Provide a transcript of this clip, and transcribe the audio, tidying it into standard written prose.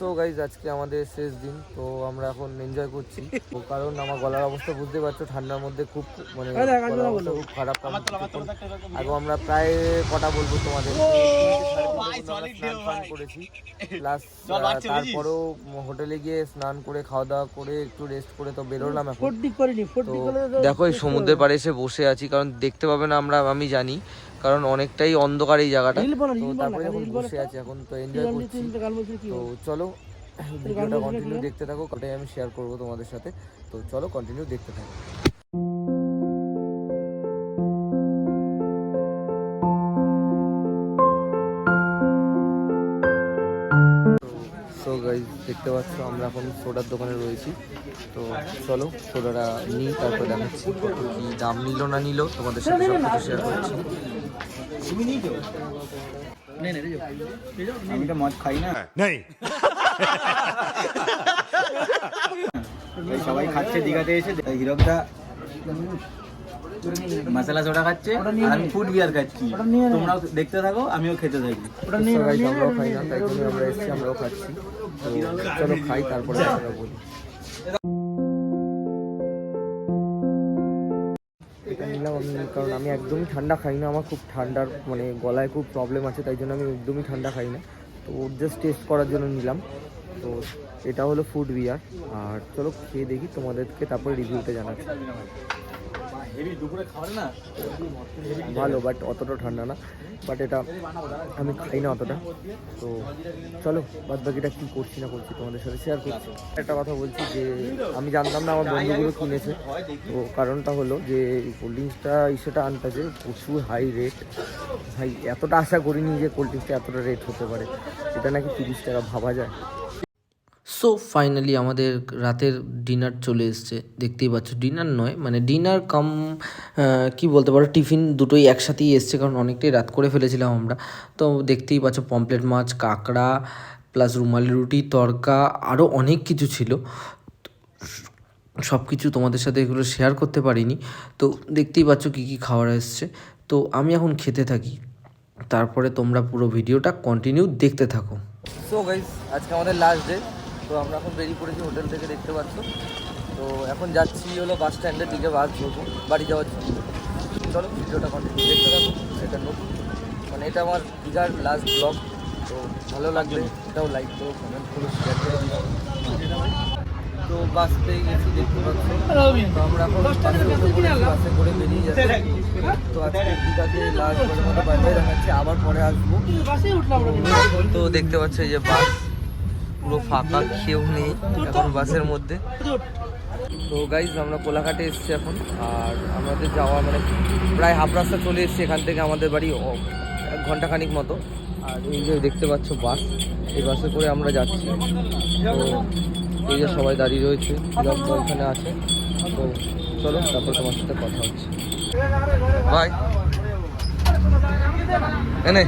So guys আজকে আমাদের শেষ দিন, তো আমরা এখন এনজয় করছি। তো কারণ আমার গলার অবস্থা বুঝতে পারছো, ঠান্ডার মধ্যে খুব মানে গলার অবস্থা খুব খারাপ। আগে আমরা প্রায় কটা বলবো তোমাদের, স্নান ফান করেছি, প্লাস তারপরেও হোটেলে গিয়ে স্নান করে খাওয়া দাওয়া করে একটু রেস্ট করে তো বেরোলাম এখন। তো দেখো এই সমুদ্রের পাড়ে এসে বসে আছি, কারণ দেখতে পাবে না আমি জানি, কারণ অনেকটাই অন্ধকার এই জায়গাটা। তো তারপরে এখন বসে আছি, এখন তো এনজয় করছি। তো চলো ভিডিওটা কন্টিনিউ দেখতে থাকো, ওটাই আমি শেয়ার করবো তোমাদের সাথে। তো চলো কন্টিনিউ দেখতে থাকো। সো গাইজ দেখতে পাচ্ছ আমরা এখন সোডার দোকানে রয়েছি। তো চলো সোডাটা নিই, তারপর দেখাচ্ছি কত কি দাম নিল না নিল, তোমাদের সাথে সব কিছু শেয়ার করছি। আমি তো মদ খাই না। সবাই খাচ্ছে দীঘাতে এসে, হিরকদা মশলা সোডা খাচ্ছে আর আমি ফুড বিয়ার খাচ্ছি। তোমরাও দেখতে থাকো, আমিও খেতে থাকি। আমরাও খাই না, তাই জন্য আমরা এসেছি, আমরাও খাচ্ছি। তো চলো খাই, তারপরে আমরা বলি। এটা নিলাম আমি, কারণ আমি একদমই ঠান্ডা খাই না, আমার খুব ঠান্ডার মানে গলায় খুব প্রবলেম আছে, তাই জন্য আমি একদমই ঠান্ডা খাই না। তো জাস্ট টেস্ট করার জন্য নিলাম। তো এটা হলো ফুড বিয়ার, আর চলো খেয়ে দেখি, তোমাদেরকে তারপরে রিভিউতে জানাচ্ছি। ভালো, বাট অতটা ঠান্ডা না, বাট এটা আমি খাই না অতটা। তো চলো বাদ বাকিটা কী করছি না করছি তোমাদের সাথে শেয়ার করছি। একটা কথা বলছি যে আমি জানতাম না, আমার বন্ধুগুলো কিনেছে। তো কারণটা হলো যে কোল্ড ড্রিঙ্কসটা সেটা আনতেছে প্রচুর হাই রেট। ভাই এতটা আশা করিনি যে কোল্ড ড্রিঙ্কসটা এতটা রেট হতে পারে, এটা নাকি 30 টাকা, ভাবা যায়। সো ফাইনালি আমাদের রাতের ডিনার চলে এসছে। দেখতেই পাচ্ছ, ডিনার নয় মানে ডিনার কাম কি বলতে পারো টিফিন, দুটোই একসাথেই এসছে, কারণ অনেকটাই রাত করে ফেলেছিলাম আমরা। তো দেখতেই পাচ্ছ পমপ্লেট মাছ, কাঁকড়া, প্লাস রুমালি রুটি, তড়কা, আরও অনেক কিছু ছিল। সব কিছু তোমাদের সাথে এগুলো শেয়ার করতে পারিনি। তো দেখতেই পাচ্ছ কী কী খাবার এসছে। তো আমি এখন খেতে থাকি, তারপরে তোমরা পুরো ভিডিওটা কন্টিনিউ দেখতে থাকো। সো গাইজ আজকে আমাদের লাস্ট ডে। তো আমরা এখন বেরিয়ে পড়েছি হোটেল থেকে, দেখতে পাচ্ছ। তো এখন যাচ্ছি হলো বাস স্ট্যান্ডের দিকে, বাস ধরবো বাড়ি যাওয়ার জন্য। চলো ভিডিওটা কন্টিনিউ দেখতে থাকো। এটা নতুন মানে এটা আমার দীঘার লাস্ট ব্লগ। তো ভালো লাগলে এটাও লাইক করো, কমেন্ট করো, শেয়ার করে দিও। তো বাস পেয়ে গেছি, দেখতে পাচ্ছ। তো আমরা এখন বাসে করে বেরিয়ে যাচ্ছি। তো আজকে দীঘাতে লাস্ট মতো বাইরে দেখাচ্ছি, আবার পরে আসবো। তো দেখতে পাচ্ছ এই যে বাস পুরো ফাঁকা, কেউ নেই এখন বাসের মধ্যে। তো গাইজ আমরা কোলাঘাটে এসেছি এখন, আর আমাদের যাওয়া মানে প্রায় হাফ রাস্তা চলে এসেছি এখান থেকে, আমাদের বাড়ি 1 ঘন্টাখানিক মতো। আর এই যে দেখতে পাচ্ছ বাস, এই বাসে করে আমরা যাচ্ছি। তো এই যে সবাই দাঁড়িয়ে রয়েছে, ওখানে আছে। তো চলো তারপর তোমার সাথে কথা হচ্ছে। বাই এনে